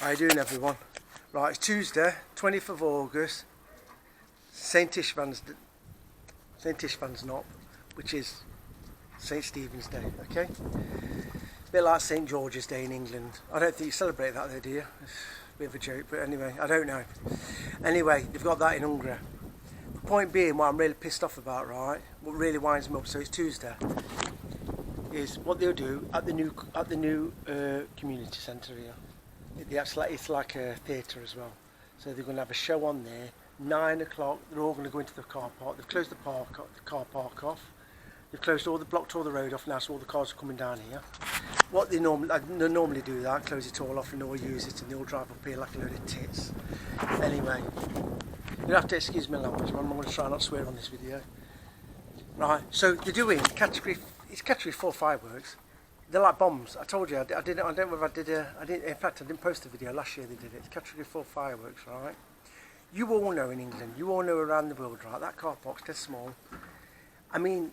How you doing, everyone? Right, it's Tuesday, 20th of August, St Ishvan's Knob, which is St Stephen's Day, okay? A bit like St George's Day in England. I don't think you celebrate that there, do you? It's a bit of a joke, but anyway, I don't know. Anyway, they've got that in Hungary. The point being, what I'm really pissed off about, right, what really winds me up, so it's Tuesday, is what they'll do at the new community centre here. It's like a theatre as well. So they're going to have a show on there, 9 o'clock, they're all going to go into the car park. They've closed the car park off. They've blocked all the road off now, so all the cars are coming down here. What they normally do that, close it all off and all use it, and they all drive up here like a load of tits. Anyway, you'll have to excuse my language, I'm going to try not to swear on this video. Right, so they're doing category 4 fireworks. They're like bombs. I told you, I don't know if I did in fact I didn't post the video, last year they did it. It's category 4 fireworks, right? You all know in England, you all know around the world, right, that car park's dead small. I mean,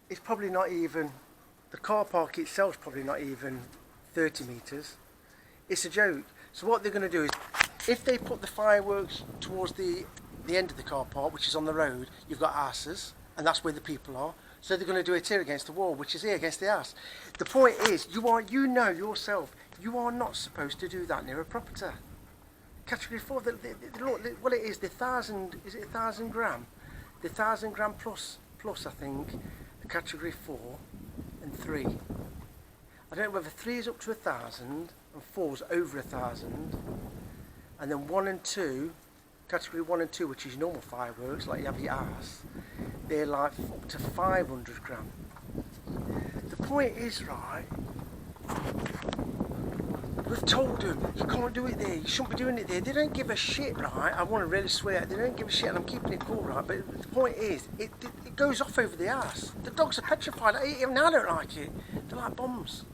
it's probably not even, the car park itself's probably not even 30 metres. It's a joke. So what they're going to do is, if they put the fireworks towards the end of the car park, which is on the road, you've got arses, and that's where the people are. So they're going to do it here against the wall, which is here against the house. The point is, you know yourself, you are not supposed to do that near a property. Category 4, what it is, the 1,000 gram? The 1,000 gram plus, I think, the category 4 and 3. I don't know whether 3 is up to 1,000 and 4 is over 1,000. And then 1 and 2, category 1 and 2, which is normal fireworks, like you have your arse, they're like up to 500 gram. The point is, right, we've told them, you can't do it there, you shouldn't be doing it there. They don't give a shit, right? I want to really swear, they don't give a shit, and I'm keeping it cool, right? But the point is, it goes off over the arse. The dogs are petrified, even I don't like it. They're like bombs.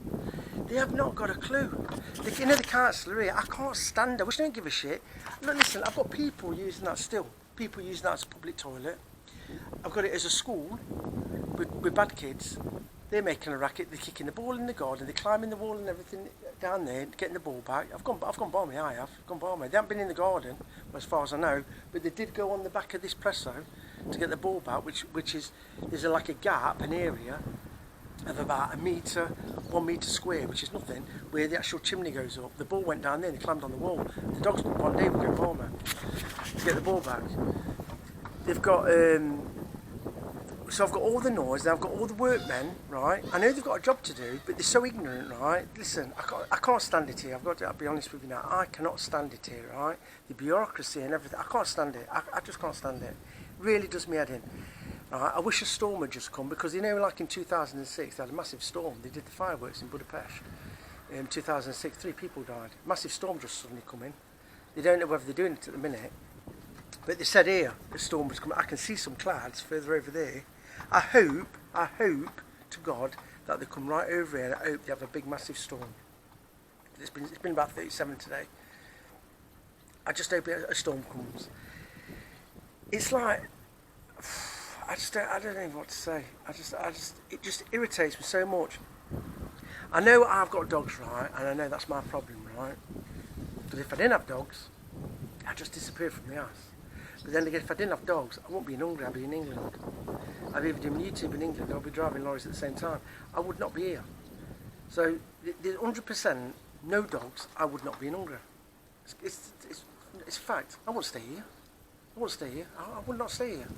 They have not got a clue. They can't slur it. I can't stand it, which don't give a shit. Look, listen, I've got people using that still. People using that as a public toilet. I've got it as a school with bad kids. They're making a racket, they're kicking the ball in the garden, they're climbing the wall and everything down there, getting the ball back. I've gone balmy, I have. Gone balmy. They haven't been in the garden, as far as I know, but they did go on the back of this presso to get the ball back, which is, there's like a gap, an area of about 1 metre square, which is nothing, where the actual chimney goes up. The ball went down there and they climbed on the wall. The dogs one day would go balmy to get the ball back. They've got, so I've got all the noise, and I've got all the workmen, right? I know they've got a job to do, but they're so ignorant, right? Listen, I can't stand it here. I'll be honest with you now. I cannot stand it here, right? The bureaucracy and everything, I can't stand it. I just can't stand it. It really does me head in. Right? I wish a storm had just come, because like in 2006, they had a massive storm. They did the fireworks in Budapest. In 2006, 3 people died. Massive storm just suddenly come in. They don't know whether they're doing it at the minute. But they said here, the storm was coming. I can see some clouds further over there. I hope to God that they come right over here, and I hope they have a big massive storm. It's been about 37 today. I just hope a storm comes. It's like, I don't know what to say. It just irritates me so much. I know I've got dogs, right, and I know that's my problem, right? But if I didn't have dogs, I'd just disappear from the house. But then again, if I didn't have dogs, I wouldn't be in Hungary, I'd be in England. I'd either doing YouTube in England or I'd be driving lorries at the same time. I would not be here. So, there's 100% no dogs, I would not be in Hungary. It's a fact. I won't stay here. I would not stay here.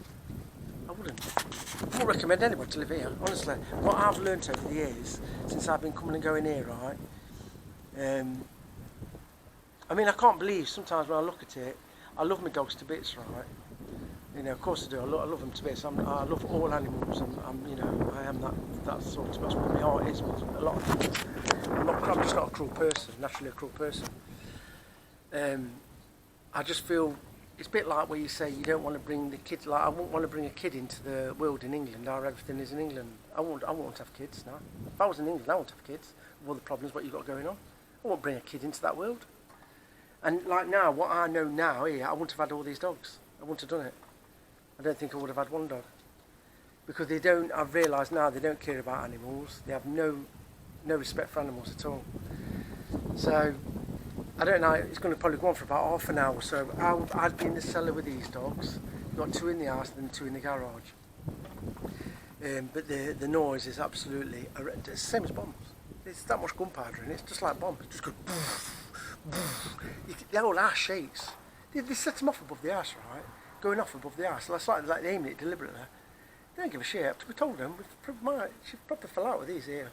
I wouldn't. I wouldn't recommend anybody to live here, honestly. What I've learnt over the years, since I've been coming and going here, right? I mean, I can't believe sometimes when I look at it, I love my dogs to bits, right? You know, of course I do. I love them to bits. I love all animals, and I am that sort of. That's what my heart is with a lot of things. I'm just not a cruel person. Naturally, a cruel person. I just feel it's a bit like where you say you don't want to bring the kids. Like I wouldn't want to bring a kid into the world in England. How everything is in England. I won't have kids now. If I was in England, I wouldn't have kids. With all the problems what you've got going on, I won't bring a kid into that world. And like now, what I know now here, I wouldn't have had all these dogs. I wouldn't have done it. I don't think I would have had one dog. Because I've realised now they don't care about animals. They have no respect for animals at all. So, I don't know, it's going to probably go on for about half an hour, so I'd be in the cellar with these dogs. You've got 2 in the house and then 2 in the garage. But the noise is absolutely horrendous. It's the same as bombs. There's that much gunpowder in it, it's just like bombs. It just goes boof, boof. The whole house shakes. They set them off above the house, right? Going off above the house. It's like they aiming it deliberately. They don't give a shit. We told them, she probably fell out with these here.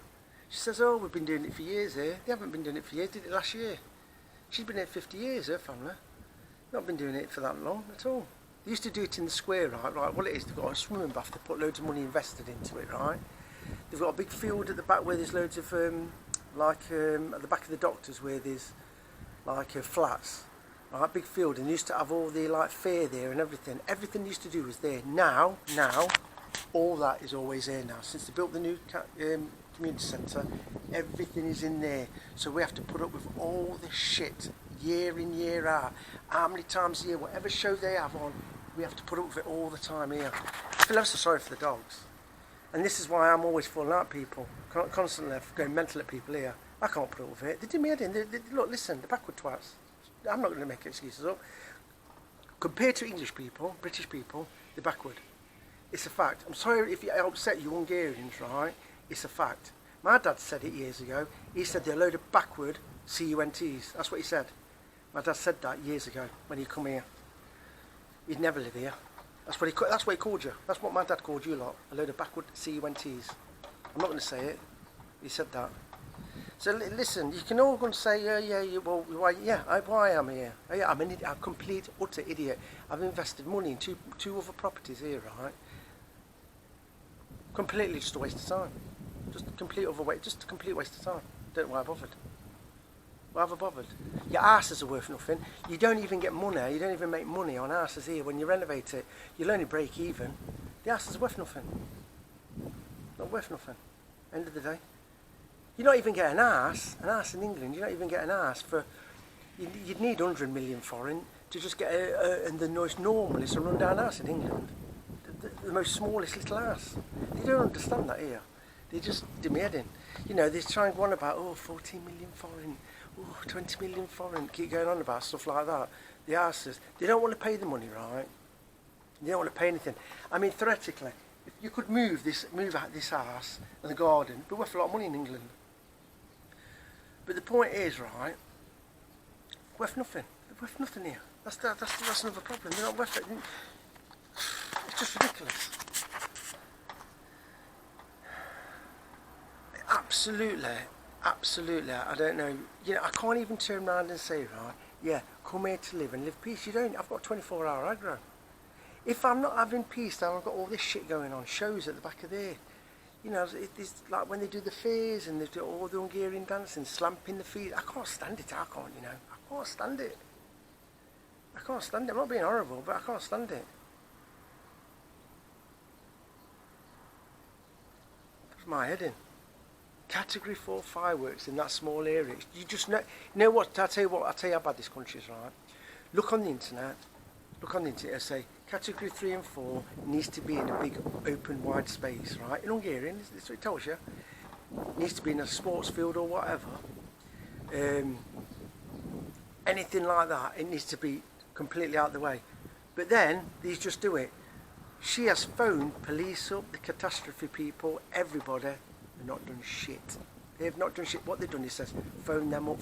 She says, oh, we've been doing it for years here. They haven't been doing it for years, did it last year. She's been here 50 years, her family. Not been doing it for that long at all. They used to do it in the square, right? What it is, they've got a swimming bath, they put loads of money invested into it, right? They've got a big field at the back where there's loads of, at the back of the doctors where there's, flats. Right, big field, and they used to have all the, fair there and everything. Everything they used to do was there. Now, all that is always there now. Since they built the new community centre, everything is in there. So we have to put up with all this shit year in, year out. How many times a year, whatever show they have on, we have to put up with it all the time here. I feel ever so sorry for the dogs. And this is why I'm always falling out people, constantly going mental at people here. I can't put up with it. They do me head in. Look, listen, they're backward twats. I'm not going to make excuses up. Compared to English people, British people, they're backward. It's a fact. I'm sorry if I upset you Hungarians, right? It's a fact. My dad said it years ago. He said they're a load of backward CUNTs. That's what he said. My dad said that years ago when he come here. He'd never live here. That's what he called you. That's what my dad called you lot. A load of backward CUNTs. I'm not going to say it. He said that. So listen, you can all go and say, why am I here? I'm a complete, utter idiot. I've invested money in two other properties here, right? Completely just a waste of time. Just a complete waste of time. Don't know why I bothered. Why have I bothered? Your asses are worth nothing. You don't even get money, you don't even make money on asses here. When you renovate it, you'll only break even. The asses are worth nothing. Not worth nothing. End of the day. You don't even get an arse in England, you don't even get an arse for, you'd need 100 million foreign to just get and the most normal is a run-down arse in England. The most smallest little arse. They don't understand that here. They just do me head in. You know, they try and go on about, 14 million foreign, 20 million foreign, keep going on about stuff like that. The arses, they don't want to pay the money, right? They don't want to pay anything. I mean, theoretically, if you could move out this house and the garden, it'd be worth a lot of money in England. But the point is, right, worth nothing. They're worth nothing here. That's another problem. They're not worth it. It's just ridiculous. Absolutely. I don't know. You know, I can't even turn around and say, right, yeah, come here to live and live peace. You don't. I've got 24-hour aggro. If I'm not having peace, then I've got all this shit going on. Shows at the back of there. You know, it's like when they do the fairs and they do all the Hungarian dancing, slamping the feet. I can't stand it, I can't stand it. I'm not being horrible, but I can't stand it. Puts my head in. Category 4 fireworks in that small area. You just know, you know what, I'll tell you how bad this country is, right? Look on the internet and say, Category 3 and 4 needs to be in a big, open, wide space, right? In Hungarian, that's what it tells you. It needs to be in a sports field or whatever. Anything like that, it needs to be completely out of the way. But then, these just do it. She has phoned police up, the catastrophe people, everybody. They've not done shit. They've not done shit. What they've done is says, phone them up.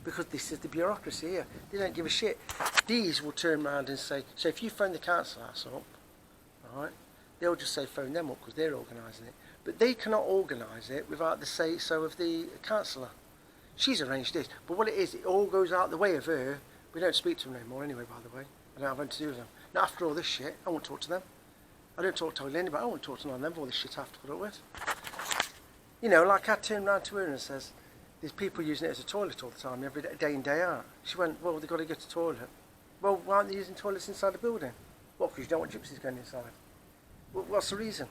Because this is the bureaucracy here. They don't give a shit. These will turn around and say, so if you phone the council house up, right, they'll just say phone them up because they're organising it. But they cannot organise it without the say-so of the councillor. She's arranged this. But what it is, it all goes out the way of her. We don't speak to them anymore anyway, by the way. I don't have anything to do with them. Now, after all this shit, I won't talk to them. I don't talk to anybody. I won't talk to none of them for all this shit I have to put up with. You know, like I turned round to her and says, there's people using it as a toilet all the time, every day in, day out. She went, well, they've got to go to the toilet. Well, why aren't they using toilets inside the building? Well, because you don't want gypsies going inside. Well, what's the reason?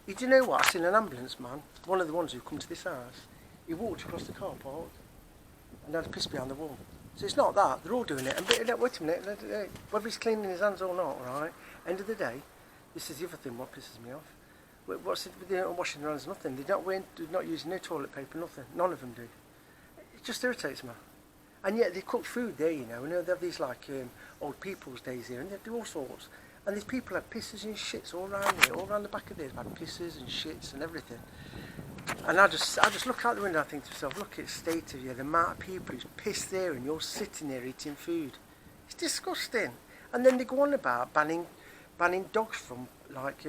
Do you know what? I seen an ambulance man, one of the ones who come to this house, he walked across the car park and had a piss behind the wall. So it's not that, they're all doing it. And wait a minute, whether he's cleaning his hands or not, right? End of the day, this is the other thing what pisses me off. What's it? They're not washing their hands, nothing. They're not using no toilet paper, nothing. None of them do. It just irritates me. And yet they cook food there, you know, and they have these like old people's days here, and they do all sorts. And these people have pisses and shits all around here, all around the back of there. They've had pisses and shits and everything. And I just look out the window and I think to myself, look at the state of you, the amount of people who's pissed there and you're sitting there eating food. It's disgusting. And then they go on about banning dogs from like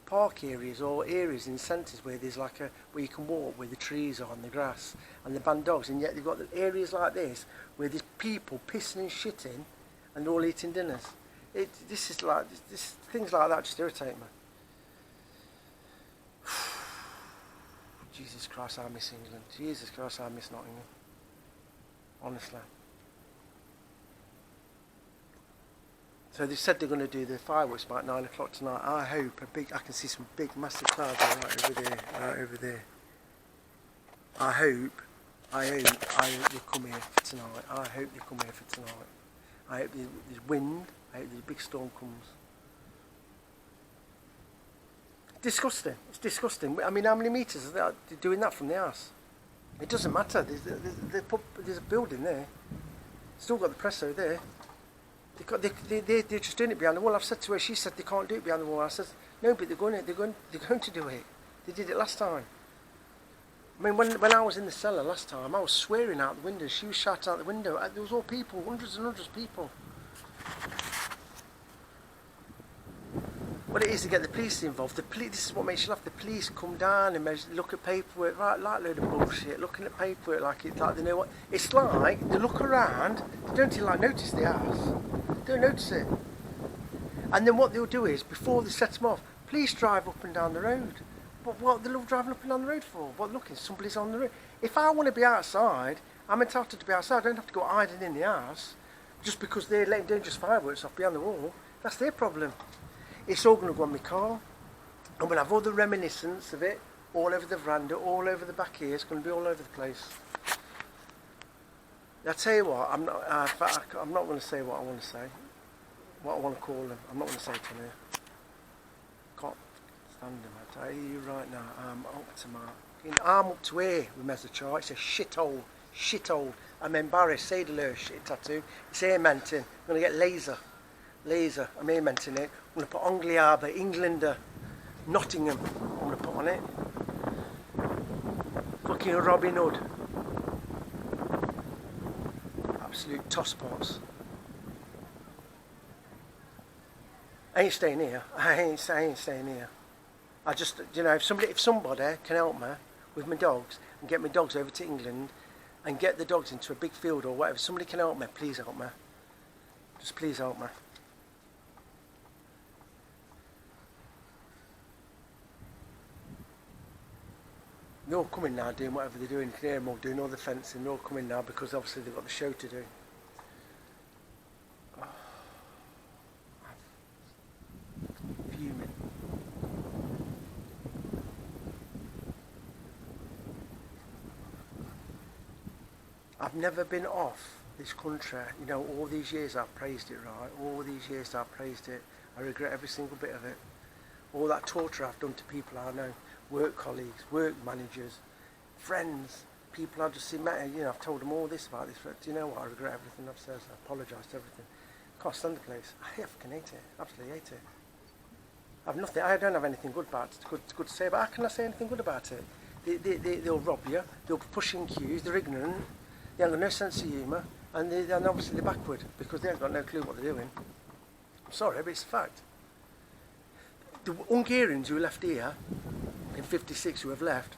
park areas or areas in centres where there's like where you can walk, where the trees are and the grass, and they ban dogs. And yet they've got the areas like this where there's people pissing and shitting and they're all eating dinners. Things like that just irritate me. Jesus Christ, I miss England. Jesus Christ, I miss Nottingham. Honestly. So they said they're going to do the fireworks about 9 o'clock tonight. I hope I can see some big, massive clouds right over there. I hope they come here for tonight. I hope they come here for tonight. I hope there's wind. I hope there's a big storm comes. Disgusting. It's disgusting. I mean, how many metres are they doing that from the house? It doesn't matter. There's a building there. Still got the press over there. They're just doing it behind the wall. I've said to her, she said they can't do it behind the wall. I said, no, but they're going to do it. They did it last time. I mean, when I was in the cellar last time, I was swearing out the window. She was shouting out the window. There was all people, hundreds and hundreds of people. What it is to get the police involved. This is what makes you laugh. The police come down and look at paperwork, right, like a load of bullshit. Looking at paperwork like they know what. It's like they look around. They don't even notice the house. They don't notice it. And then what they'll do is, before they set them off, police drive up and down the road. But what they're driving up and down the road for? What, looking, somebody's on the road. If I want to be outside, I'm entitled to be outside. I don't have to go hiding in the house just because they're letting dangerous fireworks off behind the wall. That's their problem. It's all going to go on my car. I'm going to have all the reminiscence of it all over the veranda, all over the back here. It's going to be all over the place. I tell you what, I'm not going to say what I want to say, what I want to call them. I'm not going to say it on here. Can't stand them. I tell you right now, I'm up to here with Mesochar. It's a shithole. I'm embarrassed. Say the little shit tattoo. It's aimenting. I'm going to get laser. I'm aimenting it. I'm going to put Hungary Harbour, Englander, Nottingham. I'm going to put on it. Fucking Robin Hood. Absolute tosspots. I ain't staying here. I ain't staying here. I just, if somebody can help me with my dogs and get my dogs over to England and get the dogs into a big field or whatever, somebody can help me, please help me. Just please help me. They're all coming now doing whatever they're doing. You can hear them all doing all the fencing. They're all coming now because obviously they've got the show to do. Oh, I'm fuming. I've never been off this country. All these years I've praised it, right? All these years I've praised it. I regret every single bit of it. All that torture I've done to people I know. Work colleagues, work managers, friends, people I've just seen. I've told them all this about this. But do you know what? I regret everything I've said. I apologise to everything. Can't stand the place. I fucking hate it. Absolutely hate it. I've nothing. I don't have anything good about it. Good to say. But how can I say anything good about it? They'll rob you. They'll push in queues. They're ignorant. They haven't got no sense of humour, and obviously they're backward because they haven't got no clue what they're doing. I'm sorry, but it's a fact. The Hungarians who left here in '56 who have left,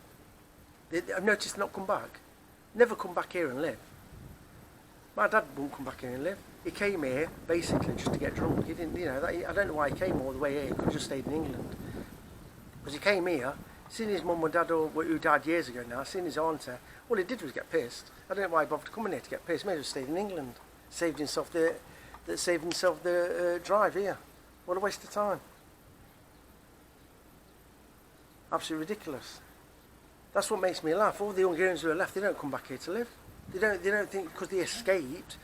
I've noticed not come back. Never come back here and live. My dad won't come back here and live. He came here basically just to get drunk. He didn't, I don't know why he came all the way here. He could have just stayed in England. Because he came here, seen his mum and dad who died years ago now, seen his auntie. All he did was get pissed. I don't know why he bothered coming here to get pissed. Maybe he stayed in England. Saved himself the drive here. What a waste of time. Absolutely ridiculous. That's what makes me laugh. All the Hungarians who are left, they don't come back here to live. They don't think because they escaped,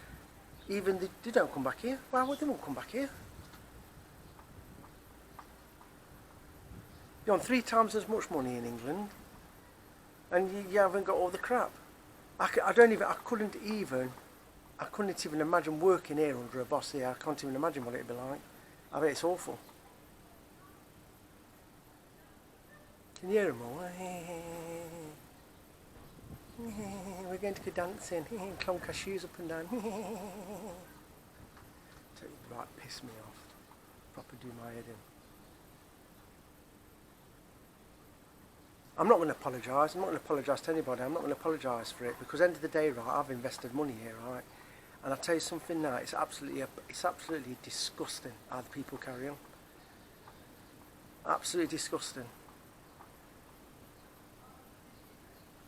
even they don't come back here. Why would they won't come back here? You're on 3 times as much money in England, and you haven't got all the crap. I couldn't even imagine working here under a boss here. I can't even imagine what it'd be like. I bet it's awful. Can you hear them all? We're going to go dancing. Clonk our shoes up and down. Right, piss me off. Proper do my head in. I'm not going to apologise. I'm not going to apologise to anybody. I'm not going to apologise for it, because at the end of the day, right, I've invested money here, right? And I'll tell you something now, it's absolutely disgusting how the people carry on. Absolutely disgusting.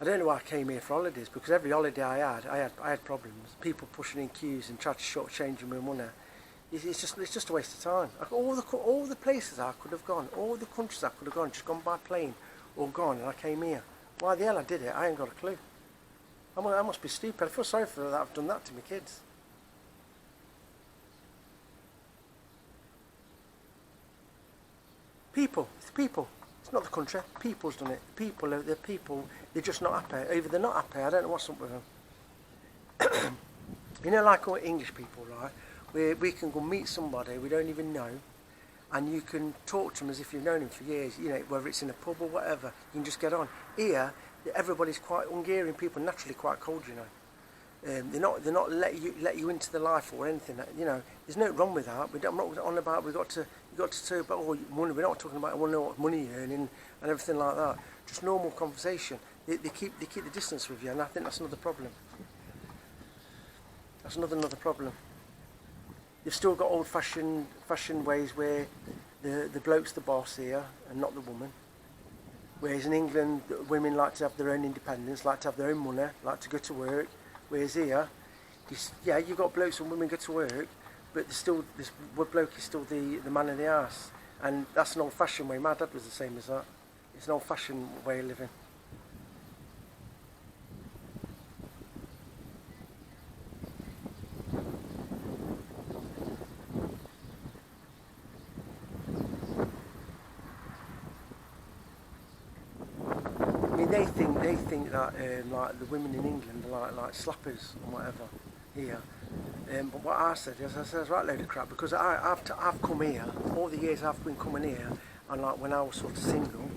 I don't know why I came here for holidays, because every holiday I had problems. People pushing in queues and trying to shortchange me money. It's just a waste of time. All the places I could have gone, all the countries I could have gone, just gone by plane or gone, and I came here. Why the hell I did it, I ain't got a clue. I must be stupid. I feel sorry for that I've done that to my kids. People, it's the people. It's not the country. People's done it. The people, they're just not happy. Either they're not happy, I don't know what's up with them. You know, like all English people, right? We can go meet somebody we don't even know, and you can talk to them as if you've known them for years, you know, whether it's in a pub or whatever, you can just get on. Here, everybody's quite, Hungarian people are naturally quite cold, you know. They're not let you into the life or anything, you know. There's no wrong with that. I'm not on about you got to say about money. We're not talking about I want to know what money you're earning and everything like that. Just normal conversation. They keep the distance with you, and I think that's another problem. That's another problem. You've still got old-fashioned ways where the bloke's the boss here and not the woman. Whereas in England, women like to have their own independence, like to have their own money, like to go to work. Whereas here, you've got blokes and women go to work, but this bloke is still the man of the house. And that's an old-fashioned way. My dad was the same as that. It's an old-fashioned way of living. I mean, they think that like the women in England are like slappers and whatever here. But what I said is, right load of crap, because I've come here, all the years I've been coming here, and like when I was sort of single,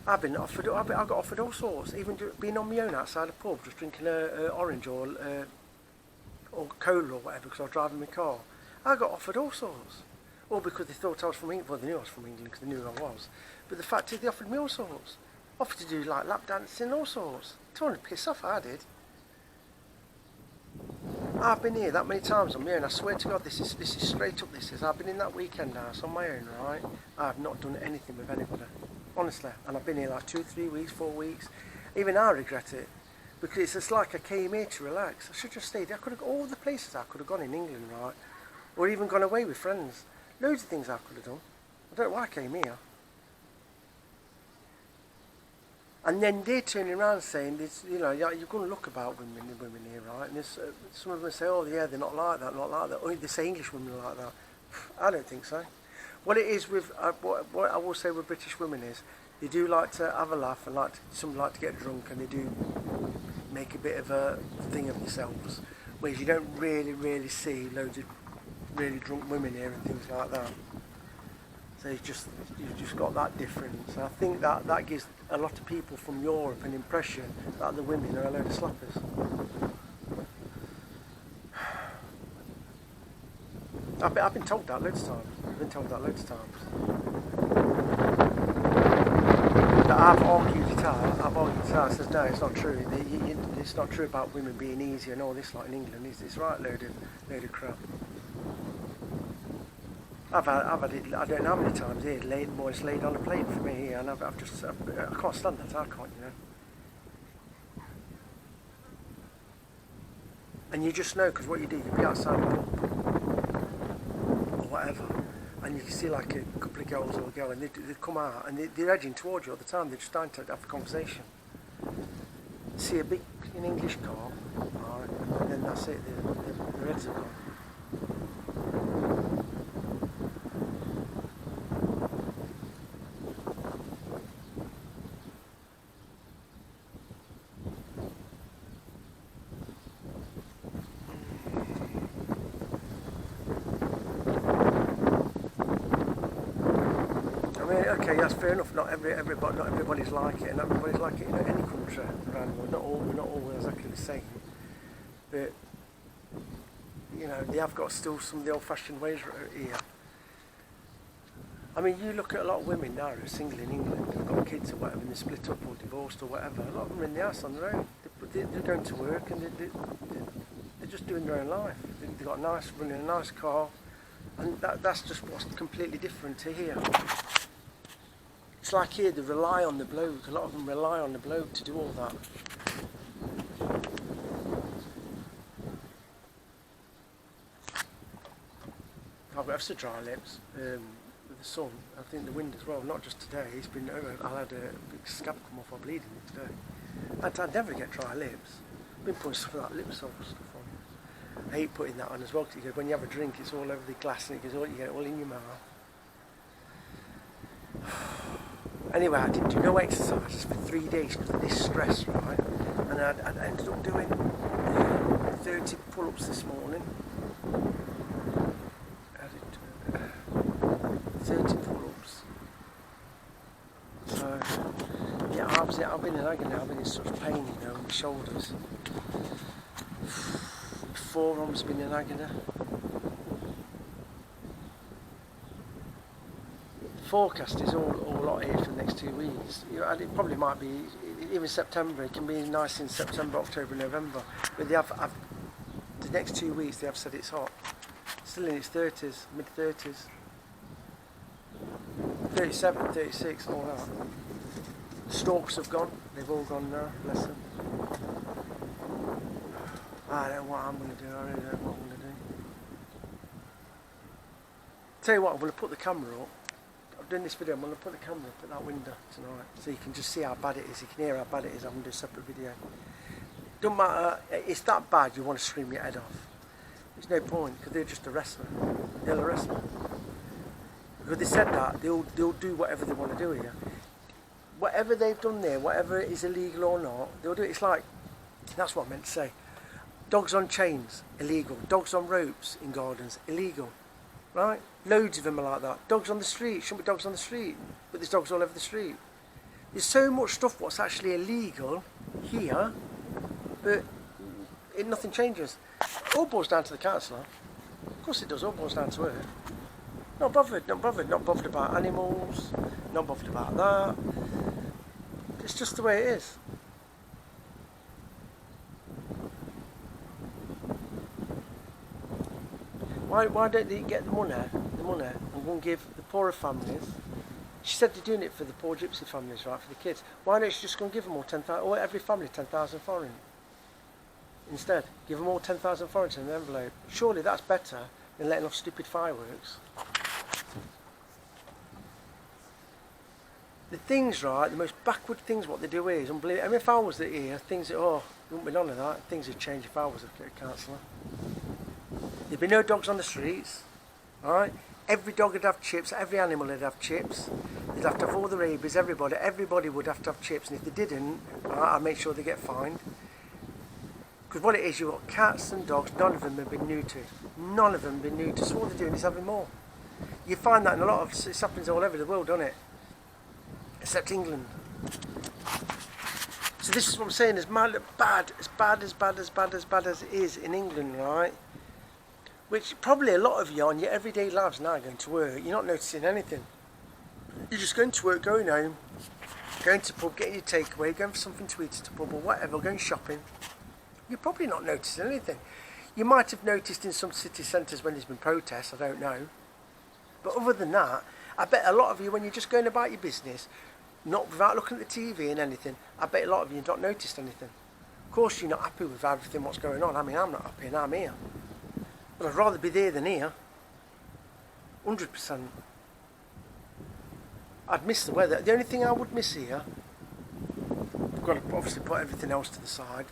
I got offered all sorts, even being on my own outside a pub, just drinking a orange or cola or whatever, because I was driving my car. I got offered all sorts. All because they thought I was from England. Well, they knew I was from England because they knew who I was. But the fact is, they offered me all sorts. Offered to do like lap dancing, all sorts. Told me to piss off, I did. I've been here that many times on my own. I swear to God, this is straight up. This is. I've been in that weekend house on my own, right? I've not done anything with anybody, honestly. And I've been here like 2, 3 weeks, 4 weeks. Even I regret it, because it's just like I came here to relax. I should have stayed. I could have all the places I could have gone in England, right? Or even gone away with friends. Loads of things I could have done. I don't know why I came here. And then they're turning around saying, this, you know, you're going to look about women here, right? And some of them say, oh yeah, they're not like that, not like that. Or they say English women are like that. I don't think so. What it is with, what I will say with British women is, they do like to have a laugh and some like to get drunk, and they do make a bit of a thing of themselves. Whereas you don't really see loads of really drunk women here and things like that. So you've just got that difference. And I think that gives a lot of people from Europe an impression that the women are a load of slappers. I've been told that loads of times. That I've argued it out. I says, no, it's not true. It's not true about women being easy and all this like in England. It's right load of crap. I've had it, I don't know how many times here, boys laid on a plate for me here, and I can't stand that, I can't, you know. And you just know, because what you do, you be outside the pub, or whatever, and you can see like a couple of girls or a girl, and they come out, and they're edging towards you all the time, they're just starting to have a conversation. See a big English car, right, and then that's it, the heads are gone. that's fair enough. Not everybody's like it, and not everybody's like it in any country around the world. We're not all exactly the same, but you know, they have got still some of the old-fashioned ways here. I mean, you look at a lot of women now who are single in England, who've got kids or whatever, and they're split up or divorced or whatever. A lot of them are in the house on their own. They're going to work and they're just doing their own life. They've got running a nice car, and that's just what's completely different to here. It's like here, they rely on the bloke. A lot of them rely on the bloke to do all that. I've got extra dry lips with the sun. I think the wind as well, not just today. It's been I had a big scab come off my bleeding today. I'd never get dry lips. I've been putting some of that lip salve stuff on. I hate putting that on as well, because when you have a drink it's all over the glass and you get it all in your mouth. Anyway, I didn't do no exercises for 3 days because of this stress, right? And I ended up doing 30 pull-ups this morning. 30 pull-ups. So, yeah, I've been in agony. I've been in such pain, you know, in my shoulders. My forearms been in agony. The forecast is all lot here for the next 2 weeks. You know, it probably might be even September. It can be nice in September, October, November. But they have the next 2 weeks. They have said it's hot. Still in its 30s, mid 30s. 37, 36, all that. The stalks have gone. They've all gone now, bless them. I don't know what I'm going to do. I really don't know what I'm going to do. Tell you what, I'm going to put the camera up. I'm doing this video. I'm going to put the camera up at that window tonight, so you can just see how bad it is. You can hear how bad it is. I'm going to do a separate video. Don't matter. It's that bad. You want to scream your head off. There's no point, because they'll just arrest me. They'll arrest me. Because they said that they'll do whatever they want to do here. Whatever they've done there, whatever is illegal or not, they'll do it. It's like, that's what I meant to say. Dogs on chains, illegal. Dogs on ropes in gardens, illegal. Right? Loads of them are like that. Dogs on the street, shouldn't be dogs on the street, but there's dogs all over the street. There's so much stuff what's actually illegal here, but nothing changes. It all boils down to the councillor. Of course it does, all boils down to her. Not bothered, not bothered about animals, not bothered about that. It's just the way it is. Why don't they get the money and go and give the poorer families? She said they're doing it for the poor gypsy families, right, for the kids. Why don't she just go and give them all 10,000, or every family 10,000 foreign? Instead, give them all 10,000 foreign in an envelope. Surely that's better than letting off stupid fireworks. The things, right, the most backward things what they do here is unbelievable. I mean, if I was here, things that, there wouldn't be none of that. Things would change if I was a councillor. There'd be no dogs on the streets, alright? Every dog would have chips, every animal would have chips. They'd have to have all the rabies, everybody would have to have chips, and if they didn't, right, I'd make sure they get fined. Because what it is, you've got cats and dogs, none of them have been neutered. None of them have been neutered, so all they're doing is having more. You find that in a lot of, it happens all over the world, doesn't it? Except England. So this is what I'm saying, as bad as it is in England, right? Which probably a lot of you on your everyday lives now going to work, you're not noticing anything. You're just going to work, going home, going to pub, getting your takeaway, going for something to eat at the pub or whatever, going shopping. You're probably not noticing anything. You might have noticed in some city centres when there's been protests, I don't know. But other than that, I bet a lot of you, when you're just going about your business, not without looking at the TV and anything, I bet a lot of you have not noticed anything. Of course you're not happy with everything what's going on. I mean, I'm not happy and I'm here. But I'd rather be there than here. 100%. I'd miss the weather. The only thing I would miss here, I've got to obviously put everything else to the side.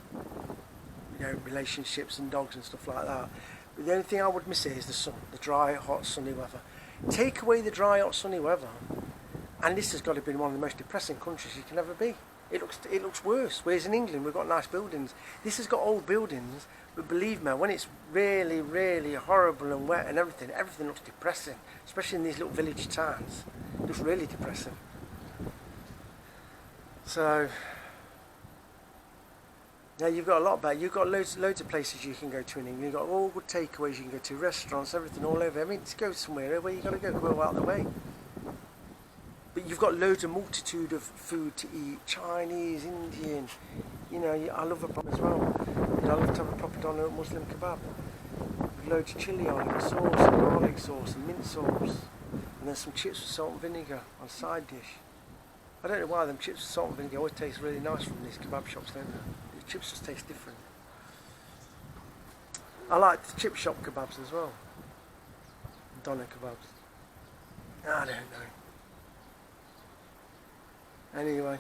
You know, relationships and dogs and stuff like that. But the only thing I would miss here is the sun, the dry, hot, sunny weather. Take away the dry, hot, sunny weather, and this has got to be one of the most depressing countries you can ever be. It looks worse. Whereas in England we've got nice buildings. This has got old buildings, but believe me, when it's really, really horrible and wet and everything looks depressing. Especially in these little village towns, it looks really depressing. So now you've got a lot better. You've got loads of places you can go to in England. You've got all good takeaways you can go to, restaurants, everything all over. I mean, to go somewhere where you got to go out of the way. But you've got loads of multitude of food to eat, Chinese, Indian. You know, I love a kebab as well. You know, I love to have a proper doner Muslim kebab. With loads of chilli on it, sauce, and garlic sauce, and mint sauce. And then some chips with salt and vinegar on side dish. I don't know why them chips with salt and vinegar always taste really nice from these kebab shops, don't they? The chips just taste different. I like the chip shop kebabs as well. Doner kebabs. I don't know. Anyway,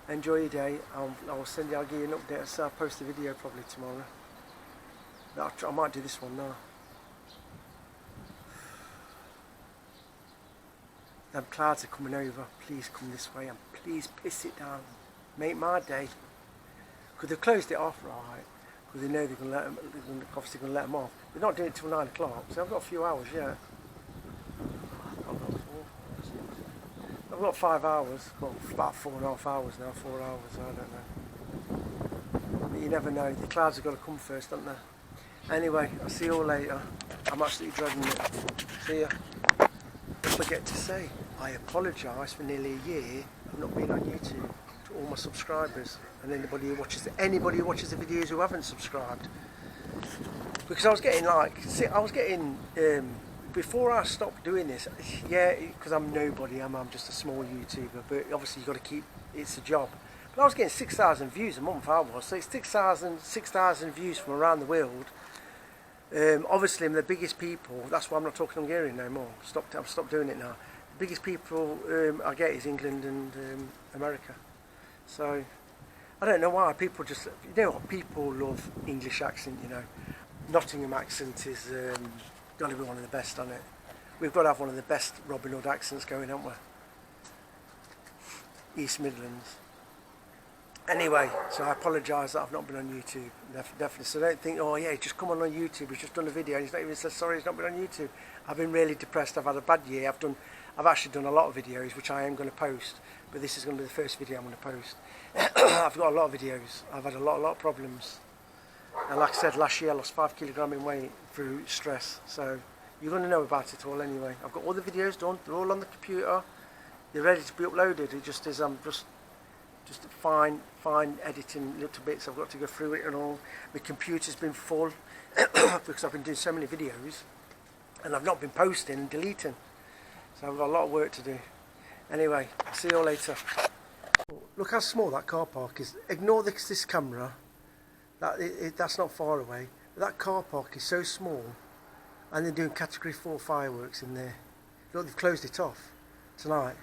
enjoy your day. I'll give you an update. So I'll post a video probably tomorrow. I might do this one now. Them clouds are coming over. Please come this way and please piss it down. Make my day. Because they've closed it off, right? Because they know they're going to let them, obviously going to let them off. They're not doing it till 9 o'clock, so I've got a few hours yet. I've got 5 hours, well, about 4.5 hours now, 4 hours, I don't know. But you never know, the clouds have got to come first, don't they? Anyway, I'll see you all later. I'm absolutely dreading it. See ya. I forget to say, I apologise for nearly a year of not being on YouTube to all my subscribers and anybody who watches the videos who haven't subscribed. Because I was getting before I stopped doing this, yeah, because I'm nobody, I'm just a small YouTuber, but obviously you've got to keep, it's a job. But I was getting 6,000 views a month, I was, so it's 6,000 views from around the world. Obviously I'm the biggest people, that's why I'm not talking Hungarian no more, I've stopped doing it now. The biggest people I get is England and America. So, I don't know why, people just, you know what, people love English accent, you know. Nottingham accent is got to be one of the best on it. We've got to have one of the best Robin Hood accents going, haven't we? East Midlands. Anyway, so I apologise that I've not been on YouTube, definitely. So don't think, oh yeah, just come on YouTube, he's just done a video and he's not even said sorry he's not been on YouTube. I've been really depressed, I've had a bad year, I've actually done a lot of videos which I am going to post, but this is going to be the first video I'm going to post. I've got a lot of videos, I've had a lot of problems. And like I said, last year I lost 5 kilograms in weight through stress, so you're going to know about it all anyway. I've got all the videos done, they're all on the computer, they're ready to be uploaded. It just is, I'm just fine editing little bits, I've got to go through it and all. My computer's been full because I've been doing so many videos and I've not been posting and deleting, so I've got a lot of work to do. Anyway, I'll see you all later. Look how small that car park is. Ignore this camera. That's not far away. That car park is so small, and they're doing category 4 fireworks in there. Look, they've closed it off tonight.